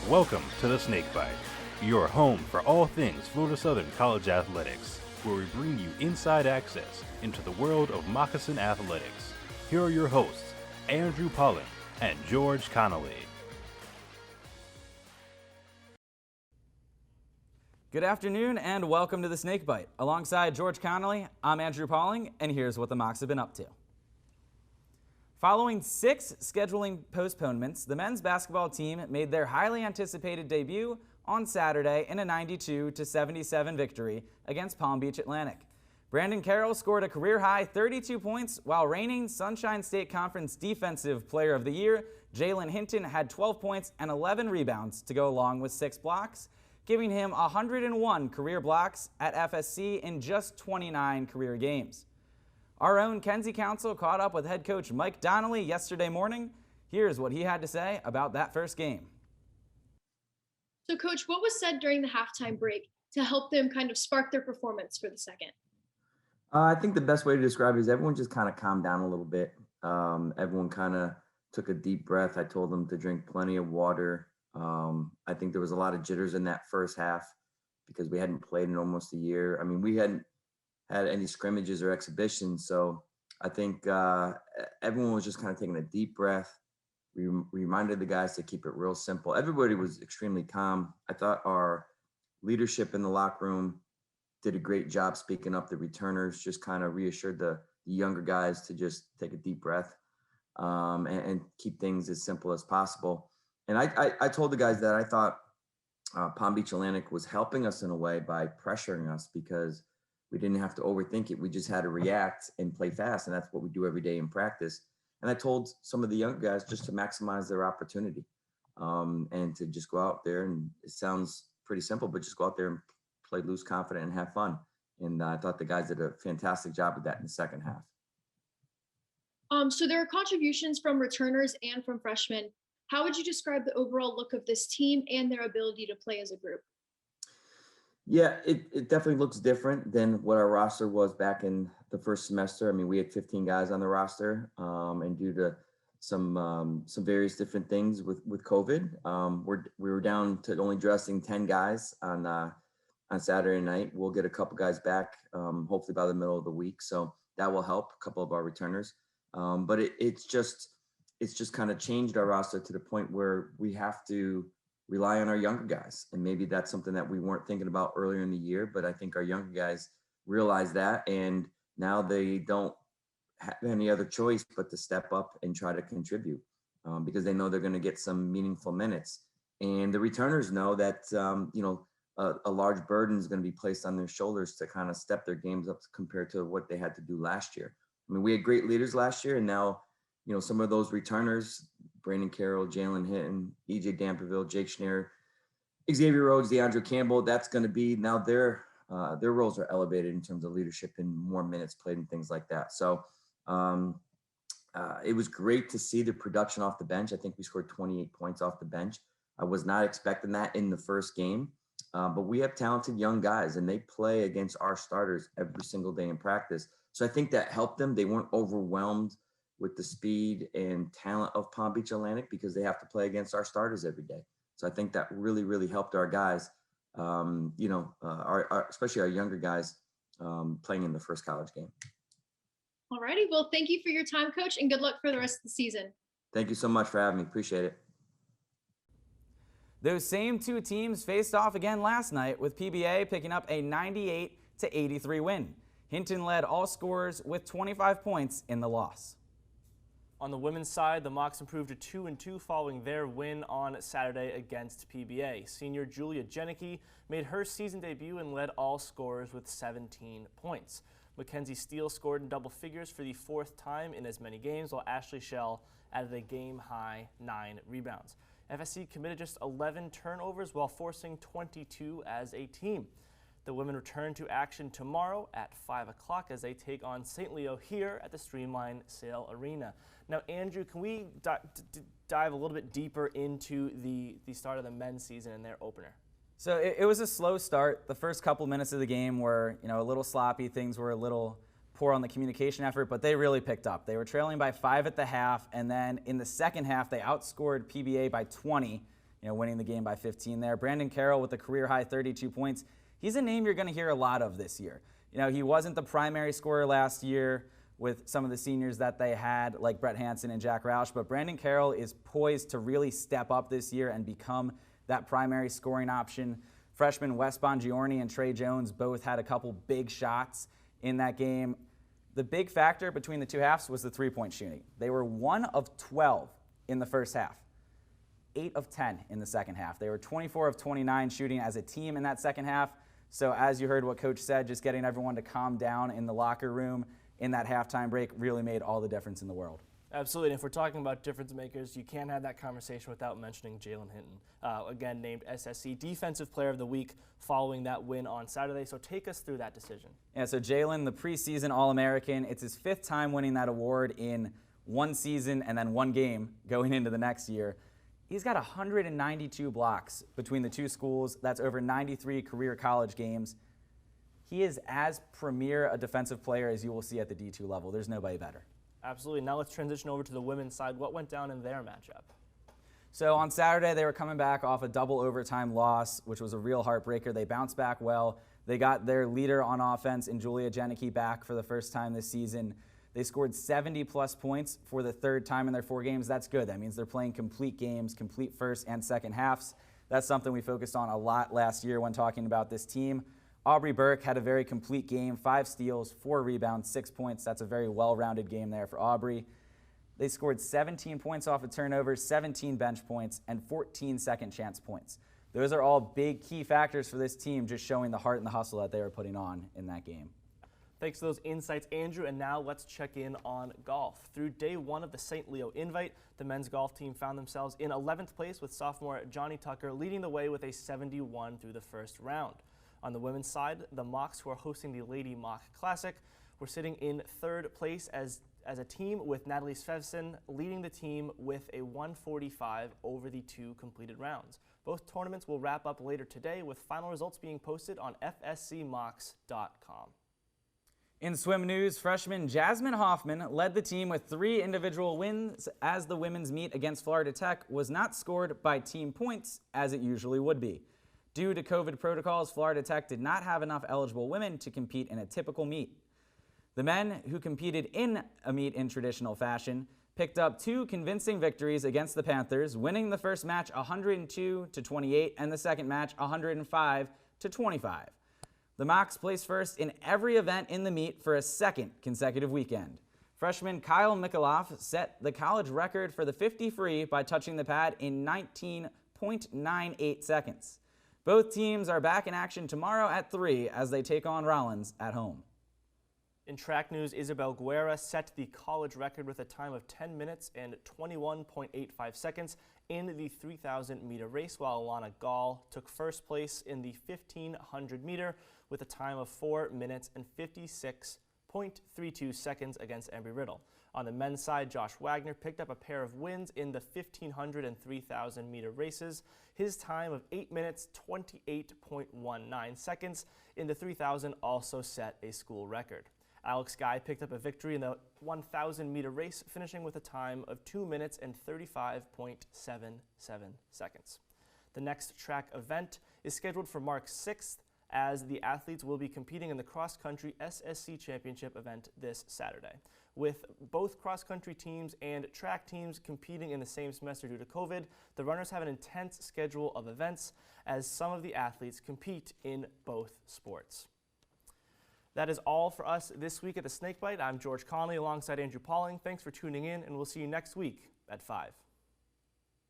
Welcome to the Snakebite, your home for all things Florida Southern College athletics, where we bring you inside access into the world of Moccasin Athletics. Here are your hosts, Andrew Polling and George Donnelly. Good afternoon and welcome to the Snakebite. Alongside George Donnelly, I'm Andrew Polling, and here's what the Mocs have been up to. Following 6 scheduling postponements, the men's basketball team made their highly anticipated debut on Saturday in a 92-77 victory against Palm Beach Atlantic. Brandon Carroll scored a career-high 32 points, while reigning Sunshine State Conference Defensive Player of the Year, Jalen Hinton, had 12 points and 11 rebounds to go along with 6 blocks, giving him 101 career blocks at FSC in just 29 career games. Our own Kenzie Council caught up with head coach Mike Donnelly yesterday morning. Here's what he had to say about that first game. So, Coach, what was said during the halftime break to help them kind of spark their performance for the second? I think the best way to describe it is everyone just kind of calmed down a little bit. Everyone kind of took a deep breath. I told them to drink plenty of water. I think there was a lot of jitters in that first half because we hadn't played in almost a year. I mean, we hadn't had any scrimmages or exhibitions. So I think everyone was just kind of taking a deep breath. We reminded the guys to keep it real simple. Everybody was extremely calm. I thought our leadership in the locker room did a great job speaking up. The returners just kind of reassured the younger guys to just take a deep breath and keep things as simple as possible. And I told the guys that I thought Palm Beach Atlantic was helping us in a way by pressuring us because we didn't have to overthink it. We just had to react and play fast. And that's what we do every day in practice. And I told some of the younger guys just to maximize their opportunity and to just go out there. And it sounds pretty simple, but just go out there and play loose, confident, and have fun. And I thought the guys did a fantastic job of that in the second half. So there are contributions from returners and from freshmen. How would you describe the overall look of this team and their ability to play as a group? Yeah, it definitely looks different than what our roster was back in the first semester. I mean, we had 15 guys on the roster, and due to some various different things with COVID, we were down to only dressing 10 guys on Saturday night. We'll get a couple guys back, hopefully by the middle of the week, so that will help a couple of our returners. But it's just kind of changed our roster to the point where we have to rely on our younger guys. And maybe that's something that we weren't thinking about earlier in the year, but I think our younger guys realize that. And now they don't have any other choice but to step up and try to contribute because they know they're going to get some meaningful minutes. And the returners know that, a large burden is going to be placed on their shoulders to kind of step their games up compared to what they had to do last year. I mean, we had great leaders last year, and now, some of those returners, Brandon Carroll, Jalen Hinton, EJ Damperville, Jake Schneer, Xavier Rhodes, DeAndre Campbell, that's going to be now their roles are elevated in terms of leadership and more minutes played and things like that. So it was great to see the production off the bench. I think we scored 28 points off the bench. I was not expecting that in the first game, but we have talented young guys and they play against our starters every single day in practice. So I think that helped them. They weren't overwhelmed with the speed and talent of Palm Beach Atlantic because they have to play against our starters every day. So I think that really, really helped our guys, especially our younger guys playing in the first college game. All righty. Well, thank you for your time, Coach, and good luck for the rest of the season. Thank you so much for having me. Appreciate it. Those same 2 teams faced off again last night, with PBA picking up a 98-83 win. Hinton led all scorers with 25 points in the loss. On the women's side, the Mocs improved to 2-2 following their win on Saturday against PBA. Senior Julia Jenicky made her season debut and led all scorers with 17 points. Mackenzie Steele scored in double figures for the 4th time in as many games, while Ashley Schell added a game-high 9 rebounds. FSC committed just 11 turnovers while forcing 22 as a team. The women return to action tomorrow at 5 o'clock as they take on St. Leo here at the Streamline Sail Arena. Now, Andrew, can we dive a little bit deeper into the start of the men's season and their opener? So it was a slow start. The first couple minutes of the game were, a little sloppy. Things were a little poor on the communication effort, but they really picked up. They were trailing by 5 at the half, and then in the second half, they outscored PBA by 20 winning the game by 15 there. Brandon Carroll with a career-high 32 points. He's a name you're going to hear a lot of this year. He wasn't the primary scorer last year with some of the seniors that they had, like Brett Hansen and Jack Roush, but Brandon Carroll is poised to really step up this year and become that primary scoring option. Freshmen Wes Bongiorni and Trey Jones both had a couple big shots in that game. The big factor between the two halves was the three-point shooting. They were 1 of 12 in the first half, 8 of 10 in the second half. They were 24 of 29 shooting as a team in that second half. So as you heard what Coach said, just getting everyone to calm down in the locker room in that halftime break really made all the difference in the world. Absolutely, and if we're talking about difference makers, you can't have that conversation without mentioning Jalen Hinton, again named SSC Defensive Player of the Week following that win on Saturday. So take us through that decision. Yeah, so Jalen, the preseason All-American, it's his 5th time winning that award in one season and then one game going into the next year. He's got 192 blocks between the two schools. That's over 93 career college games. He is as premier a defensive player as you will see at the D2 level. There's nobody better. Absolutely. Now let's transition over to the women's side. What went down in their matchup? So on Saturday, they were coming back off a double overtime loss, which was a real heartbreaker. They bounced back well. They got their leader on offense in Julia Jenneke back for the first time this season. They scored 70-plus points for the 3rd time in their 4 games. That's good. That means they're playing complete games, complete first and second halves. That's something we focused on a lot last year when talking about this team. Aubrey Burke had a very complete game, 5 steals, 4 rebounds, 6 points. That's a very well-rounded game there for Aubrey. They scored 17 points off of turnovers, 17 bench points, and 14 second chance points. Those are all big key factors for this team, just showing the heart and the hustle that they were putting on in that game. Thanks for those insights, Andrew. And now let's check in on golf. Through day 1 of the St. Leo Invite, the men's golf team found themselves in 11th place with sophomore Johnny Tucker leading the way with a 71 through the first round. On the women's side, the Mocs, who are hosting the Lady Mock Classic, were sitting in 3rd place as a team with Natalie Svevson leading the team with a 145 over the 2 completed rounds. Both tournaments will wrap up later today with final results being posted on fscmocs.com. In swim news, freshman Jasmine Hoffman led the team with 3 individual wins as the women's meet against Florida Tech was not scored by team points as it usually would be. Due to COVID protocols, Florida Tech did not have enough eligible women to compete in a typical meet. The men, who competed in a meet in traditional fashion, picked up 2 convincing victories against the Panthers, winning the first match 102-28 and the second match 105-25. The Mocs placed first in every event in the meet for a 2nd consecutive weekend. Freshman Kyle Mikaloff set the college record for the 50 free by touching the pad in 19.98 seconds. Both teams are back in action tomorrow at 3 as they take on Rollins at home. In track news, Isabel Guerra set the college record with a time of 10 minutes and 21.85 seconds in the 3,000-meter race, while Alana Gall took first place in the 1,500-meter with a time of 4 minutes and 56.32 seconds against Embry Riddle. On the men's side, Josh Wagner picked up a pair of wins in the 1,500 and 3,000-meter races. His time of 8 minutes, 28.19 seconds in the 3,000 also set a school record. Alex Guy picked up a victory in the 1,000-meter race, finishing with a time of 2 minutes and 35.77 seconds. The next track event is scheduled for March 6th, as the athletes will be competing in the cross-country SSC Championship event this Saturday. With both cross-country teams and track teams competing in the same semester due to COVID, the runners have an intense schedule of events as some of the athletes compete in both sports. That is all for us this week at the Snakebite. I'm George Connolly alongside Andrew Pauling. Thanks for tuning in, and we'll see you next week at 5.